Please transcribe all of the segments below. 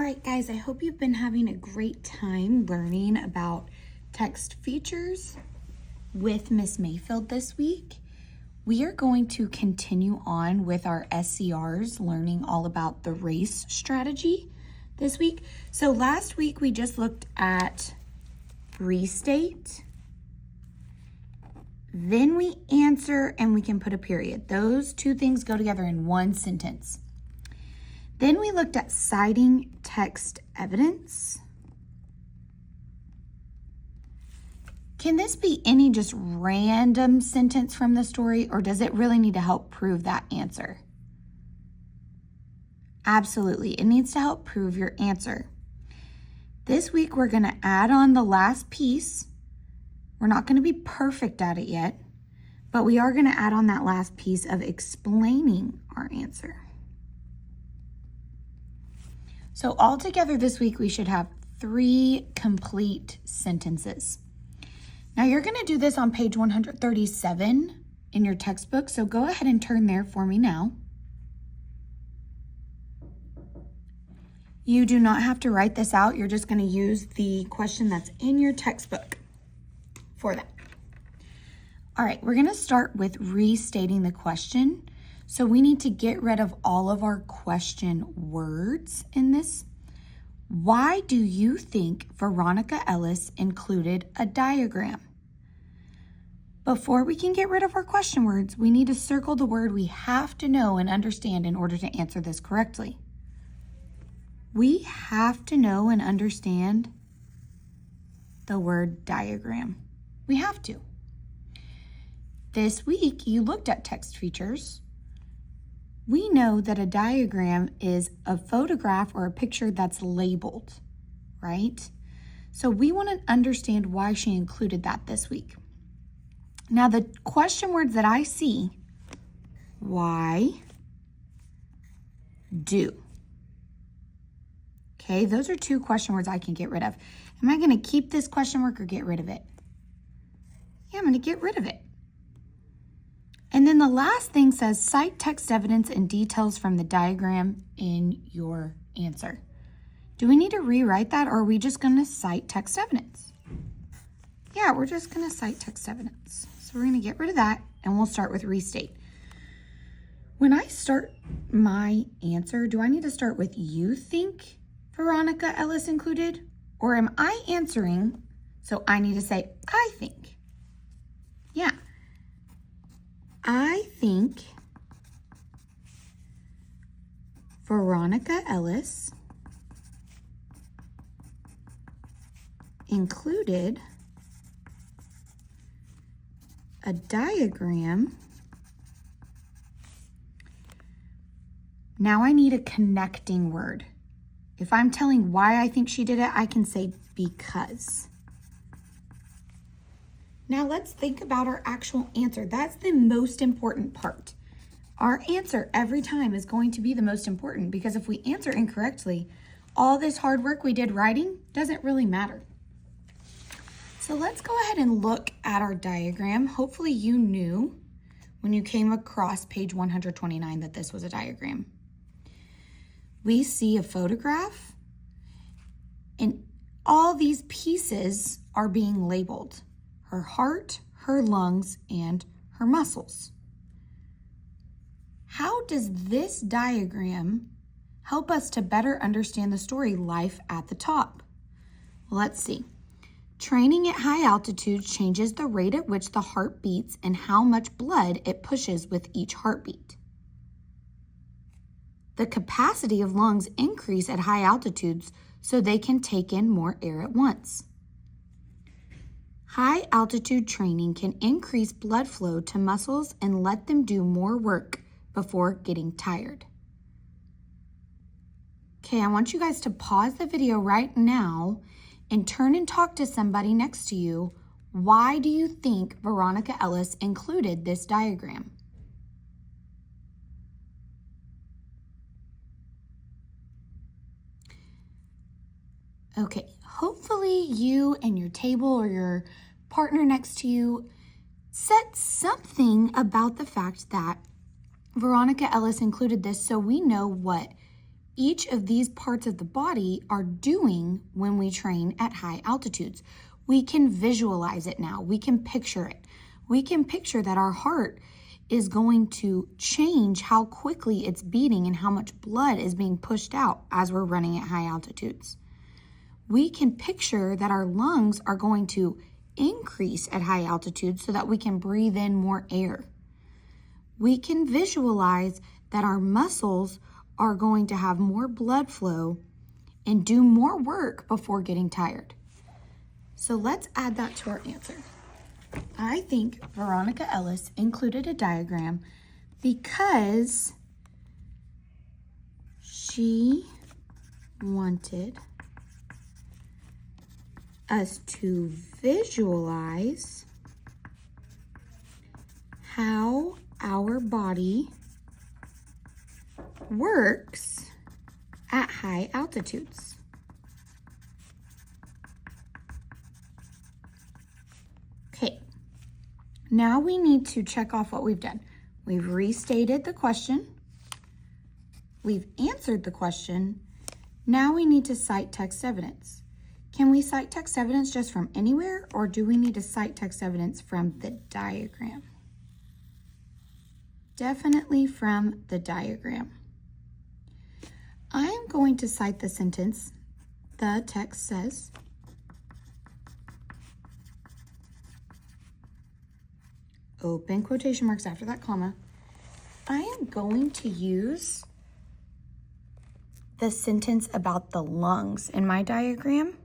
right, guys, I hope you've been having a great time learning about text features with Miss Mayfield this week. We are going to continue on with our SCRs, learning all about the race strategy this week. So last week we just looked at restate, then we answer, and we can put a period. Those two things go together in one sentence. Then we looked at citing text evidence. Can this be any just random sentence from the story, or does it really need to help prove that answer? Absolutely, it needs to help prove your answer. This week we're going to add on the last piece. We're not going to be perfect at it yet, but we are going to add on that last piece of explaining our answer. So altogether this week, we should have 3 complete sentences. Now you're gonna do this on page 137 in your textbook, so go ahead and turn there for me now. You do not have to write this out. You're just gonna use the question that's in your textbook for that. All right, we're gonna start with restating the question. So we need to get rid of all of our question words in this. Why do you think Veronica Ellis included a diagram? Before we can get rid of our question words, we need to circle the word we have to know and understand in order to answer this correctly. We have to know and understand the word diagram. We have to. This week, you looked at text features. We know that a diagram is a photograph or a picture that's labeled, right? So we want to understand why she included that this week. Now the question words that I see, why, do. Okay, those are 2 question words I can get rid of. Am I going to keep this question word or get rid of it? Yeah, I'm going to get rid of it. And then the last thing says, cite text evidence and details from the diagram in your answer. Do we need to rewrite that, or are we just going to cite text evidence? Yeah, we're just going to cite text evidence. So we're going to get rid of that, and we'll start with restate. When I start my answer, do I need to start with you think Veronica Ellis included? Or am I answering, so I need to say I think? Yeah. I think Veronica Ellis included a diagram. Now I need a connecting word. If I'm telling why I think she did it, I can say because. Now let's think about our actual answer. That's the most important part. Our answer every time is going to be the most important, because if we answer incorrectly, all this hard work we did writing doesn't really matter. So let's go ahead and look at our diagram. Hopefully you knew when you came across page 129 that this was a diagram. We see a photograph, and all these pieces are being labeled. Her heart, her lungs, and her muscles. How does this diagram help us to better understand the story Life at the Top? Let's see. Training at high altitudes changes the rate at which the heart beats and how much blood it pushes with each heartbeat. The capacity of lungs increase at high altitudes so they can take in more air at once. High altitude training can increase blood flow to muscles and let them do more work before getting tired. Okay, I want you guys to pause the video right now and turn and talk to somebody next to you. Why do you think Veronica Ellis included this diagram? Okay, hopefully you and your table or your partner next to you said something about the fact that Veronica Ellis included this, so we know what each of these parts of the body are doing when we train at high altitudes. We can visualize it now. We can picture it. We can picture that our heart is going to change how quickly it's beating and how much blood is being pushed out as we're running at high altitudes. We can picture that our lungs are going to increase at high altitudes so that we can breathe in more air. We can visualize that our muscles are going to have more blood flow and do more work before getting tired. So let's add that to our answer. I think Veronica Ellis included a diagram because she wanted us to visualize how our body works at high altitudes. Okay, now we need to check off what we've done. We've restated the question. We've answered the question. Now we need to cite text evidence. Can we cite text evidence just from anywhere, or do we need to cite text evidence from the diagram? Definitely from the diagram. I am going to cite the sentence. The text says, open quotation marks after that comma. I am going to use the sentence about the lungs in my diagram.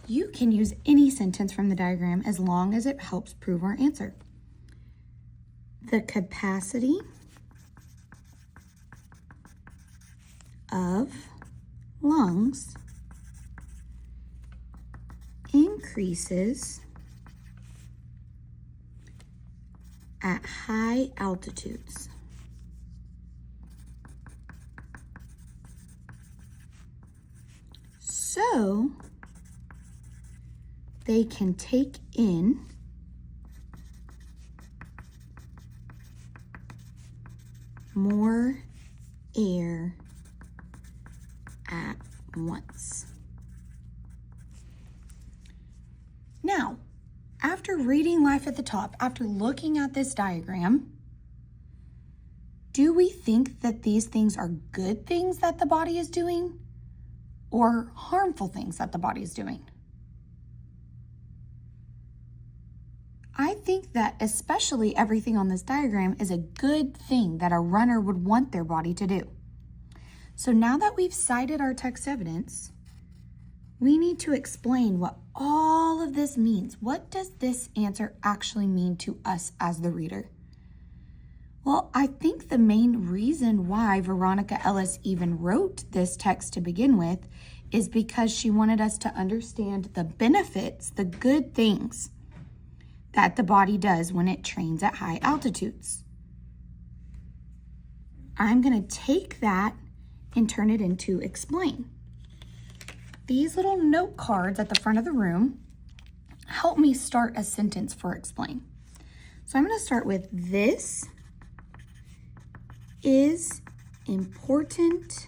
You can use any sentence from the diagram as long as it helps prove our answer. The capacity of lungs increases at high altitudes. So they can take in more air at once. Now, after reading Life at the Top, after looking at this diagram, do we think that these things are good things that the body is doing or harmful things that the body is doing? I think that especially everything on this diagram is a good thing that a runner would want their body to do. So now that we've cited our text evidence, we need to explain what all of this means. What does this answer actually mean to us as the reader? Well, I think the main reason why Veronica Ellis even wrote this text to begin with is because she wanted us to understand the benefits, the good things that the body does when it trains at high altitudes. I'm going to take that and turn it into explain. These little note cards at the front of the room help me start a sentence for explain. So I'm going to start with, this is important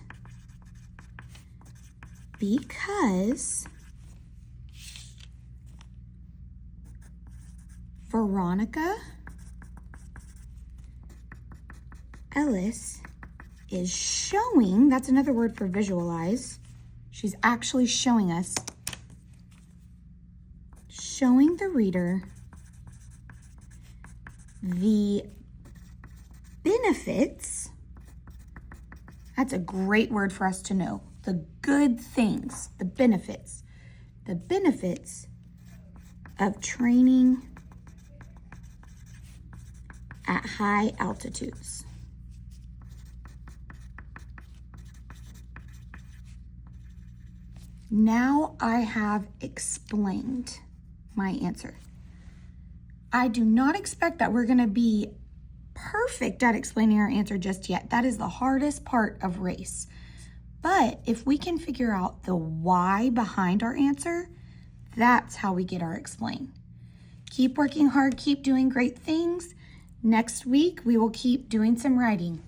because Veronica Ellis is showing, that's another word for visualize. She's actually showing us, showing the reader the benefits. That's a great word for us to know. The good things, the benefits of training at high altitudes. Now I have explained my answer. I do not expect that we're going to be perfect at explaining our answer just yet. That is the hardest part of race. But if we can figure out the why behind our answer, that's how we get our explain. Keep working hard, keep doing great things. Next week, we will keep doing some writing.